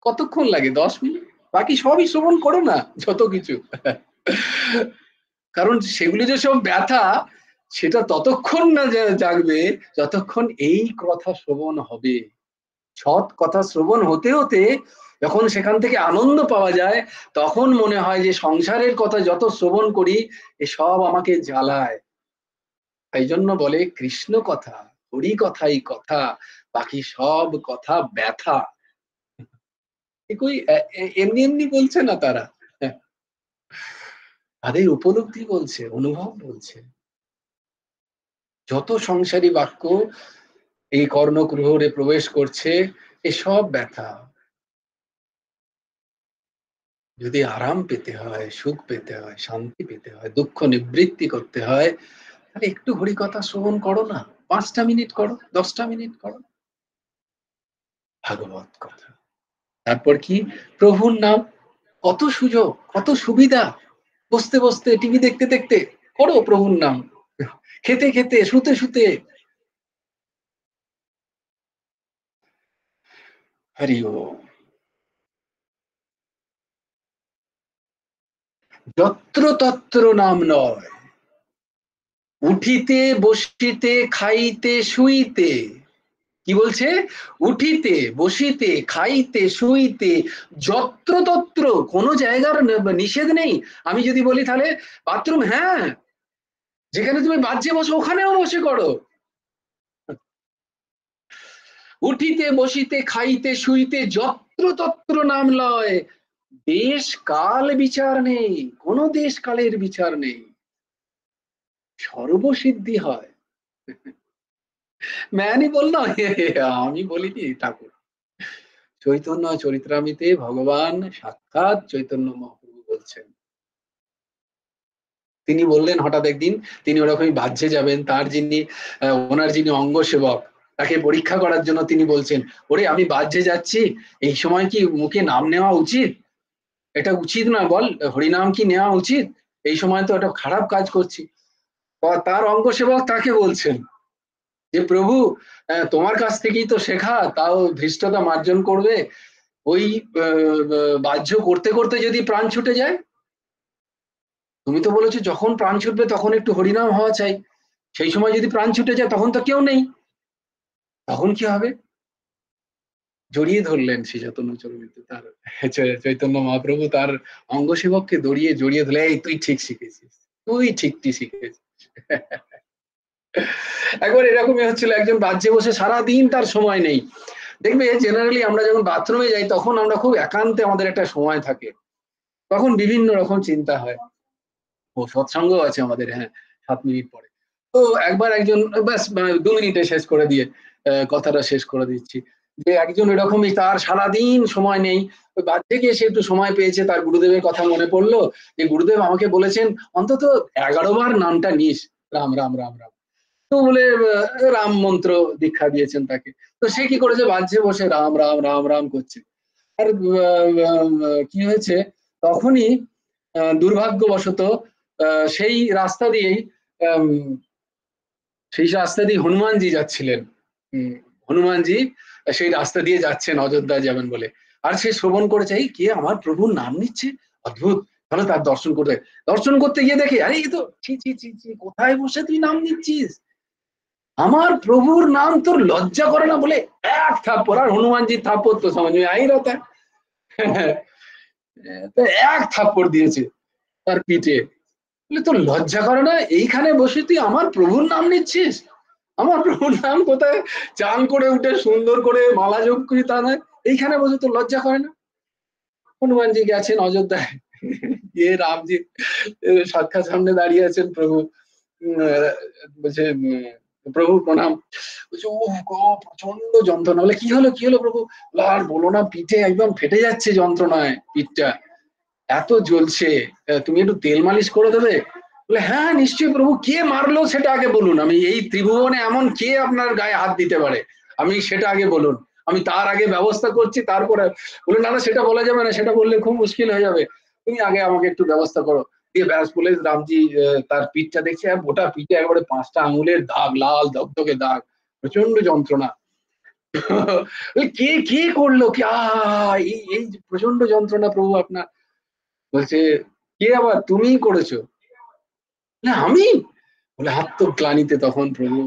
কতক্ষণ লাগে? 10 মিনিট। বাকি সবই শ্রবণ করো না, যত কিছু, কারণ সেগুলি যে সব ব্যথা, সেটা ততক্ষণ না জাগবে যতক্ষণ এই কথা শ্রবণ হবে। সৎ কথা শ্রবণ হতে হতে যখন সেখান থেকে আনন্দ পাওয়া যায়, তখন মনে হয় যে সংসারের কথা যত শ্রবণ করি এসব আমাকে জ্বালায়। তাই জন্য বলে কৃষ্ণ কথা, হরি কথাই কথা, বাকি সব কথা ব্যথা। এমনি এমনি বলছে না তারা, তাদের উপলব্ধি বলছে, অনুভব বলছে। যত সংসারী বাক্য এই কর্ণকুহরে প্রবেশ করছে এসব ব্যথা। যদি আরাম পেতে হয়, সুখ পেতে হয়, শান্তি পেতে হয়, দুঃখ নিবৃত্তি করতে হয়, তাহলে একটু হরিকথা শ্রবণ করো না, 5টা মিনিট করো, 10টা মিনিট করো ভাগবত কথা। তারপর কি, প্রভুর নাম, কত সুযোগ, কত সুবিধা, বসতে বসতে টিভি দেখতে দেখতে করো প্রভুর নাম, খেতে খেতে, শুতে শুতে। হরি ওম। যত্র তত্র নাম নয়, উঠিতে বসিতে খাইতে শুইতে, কি বলছে? উঠিতে বসিতে খাইতে শুইতে যত্রতত্র, কোনো জায়গার নিষেধ নেই। আমি যদি বলি তাহলে বাথরুম, হ্যাঁ, যেখানে তুমি বাজ্যে বসো ওখানেও বসে করো। উঠিতে বসিতে খাইতে শুইতে যত্রতত্র নাম লয়, দেশ কাল বিচার নেই, কোনো দেশ কালের বিচার নেই, সর্বসিদ্ধি হয়। ম্যানই বলল, আমি বলিনি, ঠাকুর চৈতন্য চরিত্রামৃতে ভগবান সাক্ষাৎ চৈতন্য মহাপ্রভু বলছেন। তিনি বললেন হঠাৎ একদিন, তিনি ওরকমই বাহ্যে যাবেন, তার যিনি ওনার যিনি অঙ্গ সেবক, তাকে পরীক্ষা করার জন্য তিনি বলছেন, ওরে আমি বাহ্যে যাচ্ছি, এই সময় কি মুখে নাম নেওয়া উচিত? এটা উচিত না, বল, হরিনাম কি নেওয়া উচিত? এই সময় তো একটা খারাপ কাজ করছি। তার অঙ্গ সেবক তাকে বলছেন যে প্রভু, তোমার কাছ থেকেই তো শেখা, তাও ধৃষ্টতা মার্জন করবে, ওই বাহ্য করতে করতে যদি প্রাণ ছুটে যায়? তুমি তো বলেছো যখন প্রাণ ছুটবে তখন একটু হরিনাম হওয়া চাই, সেই সময় যদি প্রাণ ছুটে যায় তখন তো কেউ নেই, তখন কি হবে? জড়িয়ে ধরলেন শ্রী চৈতন্য চরিত্রামৃতে তার চৈতন্য মহাপ্রভু তার অঙ্গ সেবককে জড়িয়ে ধরলে, এই তুই ঠিক শিখেছিস, তুই ঠিকটি শিখেছিস। একবার এরকমই হচ্ছিল, একজন বাহ্যে বসে সারাদিন, তার সময় নেই। দেখবে জেনারেলি আমরা যখন বাথরুমে যাই তখন আমরা খুব একান্তে আমাদের একটা সময় থাকে, তখন বিভিন্ন রকম চিন্তা হয়। ও সৎসঙ্গ আছে আমাদের, হ্যাঁ, 7 মিনিট পরে। তো একবার একজন, ব্যাস 2 মিনিটে শেষ করে দিয়ে কথাটা শেষ করে দিচ্ছি, যে একজন এরকমই, তার সারাদিন সময় নেই, ওই বাড়ি থেকে এসে একটু সময় পেয়েছে, তার গুরুদেবের কথা মনে পড়লো, যে গুরুদেব আমাকে বলেছেন অন্তত 11 বার নামটা নিস, রাম রাম রাম রাম। তো বলে রাম মন্ত্র দীক্ষা দিয়েছেন তাকে। তো সে কি করেছে, বাহ্যে বসে রাম রাম রাম রাম করছে। আর কি হয়েছে, তখনই দুর্ভাগ্যবশত সেই রাস্তা দিয়েই হনুমানজি যাচ্ছিলেন। হনুমানজি সেই রাস্তা দিয়ে যাচ্ছেন, অযোধ্যা যাবেন বলে। আর সে শ্রবণ করেছে, এই কে আমার প্রভুর নাম নিচ্ছে, অদ্ভুত, তাহলে তার দর্শন করতে গিয়ে দেখে, আরে এই তো ছি ছি ছি ছি, কোথায় বসে তুই নাম নিচ্ছিস, আমার প্রভুর নাম তোর লজ্জা করে না? বলে এক থাপ্পড়, আর হনুমানজি থাপ্পড় তো সমঝ में आ ही रहता है। তো এক থাপ্পড় দিয়েছে তার পিঠে, বলে তোর লজ্জা করে না, এইখানে বসে তুই আমার প্রভুর নাম নিচ্ছিস? আমার প্রভুর নাম কোথায় চান করে উঠে সুন্দর করে মালা যোগ করি তা নয়, এইখানে বসে তোর লজ্জা করে না? হনুমানজি গেছেন অযোধ্যায়, গিয়ে রামজি সাক্ষাৎ সামনে দাঁড়িয়ে আছেন, প্রভু বলছে প্রভু প্রণাম। বলছে ও গো, প্রচন্ড যন্ত্রণা। বলে কি হলো কি হলো প্রভু? আর বলো না, পিঠে একদম ফেটে যাচ্ছে যন্ত্রণায়, পিঠটা এত জ্বলছে, তুমি একটু তেল মালিশ করে দেবে? বলে হ্যাঁ নিশ্চয়ই প্রভু, কে মারলো সেটা আগে বলুন, আমি এই ত্রিভুবনে এমন কে আপনার গায়ে হাত দিতে পারে, আমি সেটা আগে বলুন, আমি তার আগে ব্যবস্থা করছি তারপরে। বলে না না, সেটা বলা যাবে না, সেটা বললে খুব মুশকিল হয়ে যাবে, তুমি আগে আমাকে একটু ব্যবস্থা করো। দিয়ে ব্যাস বলে রামজি তার পিঠটা দেখছে, গোটা পিঠে একবারে 5টা আঙুলের দাগ, লাল দগদগে দাগ, প্রচন্ড যন্ত্রণা। কে কে করলো কি, এই এই প্রচন্ড যন্ত্রণা প্রভু আপনার? বলছে কে আবার, তুমিই করেছো? না আমি? বলে আত্মগ্লানিতে তখন প্রভু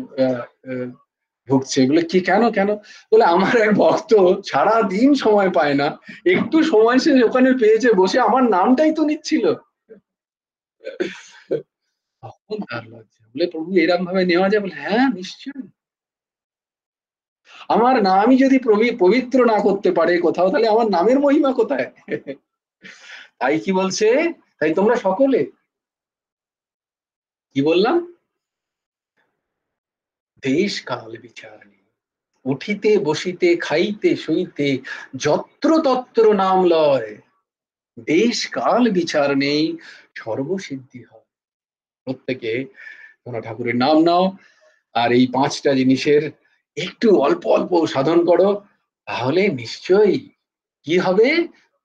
ভুগছে। বলে কি, কেন কেন? বলে আমার এক ভক্ত সারা দিন সময় পায় না, একটু সময় সে ওখানে পেয়েছে, বসে আমার নামটাই তো নিচ্ছিল। তখন তার লজ্জা। বলে প্রভু এরকম ভাবে নেওয়া যায়? বলে হ্যাঁ নিশ্চয়ই, আমার নামই যদি পবিত্র না করতে পারে কোথাও, তাহলে আমার নামের মহিমা কোথায়? তাই কি বলছে, তাই তোমরা সকলে, কি বললাম, দেশ কাল বিচার নেই, উঠিতে বসিতে খাইতে শুইতে যত্র তত্র নাম লয়, দেশ কাল বিচার নেই, সর্বসিদ্ধি হয়। প্রত্যেকে তোমরা ঠাকুরের নাম নাও, আর এই 5টা জিনিসের একটু অল্প অল্প সাধন করো, তাহলে নিশ্চয়ই কি হবে,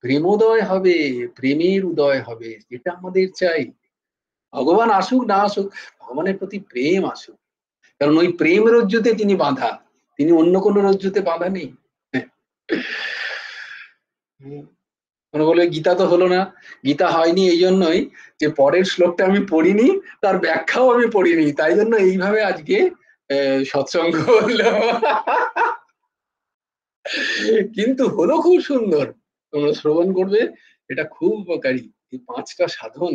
প্রেমোদয় হবে, প্রেমের উদয় হবে, যেটা আমাদের চাই। ভগবান আসুক না আসুক, ভগবানের প্রতি প্রেম আসুক, কারণ ওই প্রেম রজ্জুতে তিনি বাঁধা, তিনি অন্য কোনো রজ্জুতে বাঁধা নেই। মনে বলে গীতা তো হলো না, গীতা হয়নি এই জন্যই যে পরের শ্লোকটা আমি পড়িনি, তার ব্যাখ্যাও আমি পড়িনি, তাই জন্য এইভাবে আজকে সৎসঙ্গ হলো। কিন্তু হলো খুব সুন্দর। তোমরা শ্রবণ করবে, এটা খুব উপকারী। এই 5টা সাধন,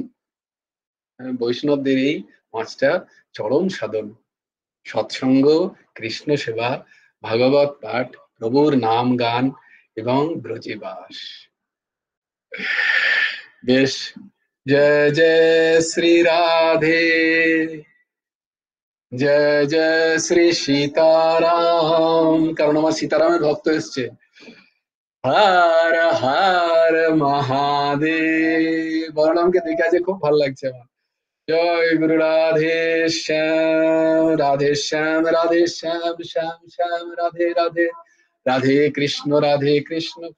বৈষ্ণবদের এই 5টা চরম সাধন: সৎসঙ্গ, কৃষ্ণ সেবা, ভাগবত পাঠ, প্রভুর নাম গান এবং ব্রজেবাস। বেশ, জয় জয় শ্রী রাধে, জয় জয় শ্রী সীতারাম। কারণ আমার সীতারামের ভক্ত এসছে। হর হর মহাদেব। বলরামকে দেখে আজ খুব ভালো লাগছে আমার। জয় গুরু রাধে শ্যাম, রাধে শ্যাম, রাধে শ্যাম, শ্যাম শ্যাম, রাধে রাধে, রাধে কৃষ্ণ,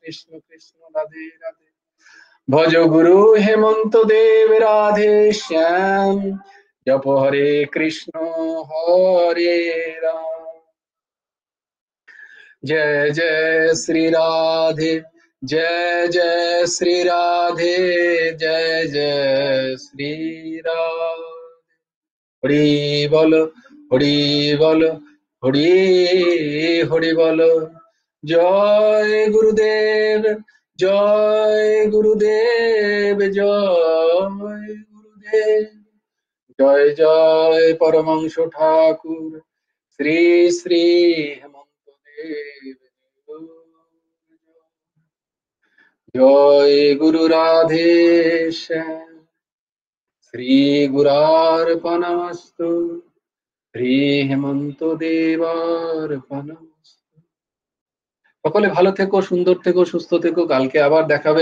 কৃষ্ণ কৃষ্ণ, রাধে রাধে। ভজ গুরু হেমন্ত দেব, রাধে শ্যাম, জপ হরে কৃষ্ণ, হরে রাম। जय जय श्री राधे, जय जय श्री राधे, जय जय श्री राधे। हरि बोल, हरि बोल, हरि हरि बोल। जय गुरुदेव, जय गुरुदेव, जय गुरुदेव। जय जय परमंश ठाकुर श्री श्री हेमंत देव। जय गुरु राधे श्याम। श्री गुरार्पणमस्तु, শ্রী হেমন্ত দেবার্পণমস্তু। সকলে ভালো থেকো, সুন্দর থেকো, সুস্থ থেকো। কালকে আবার দেখাবে।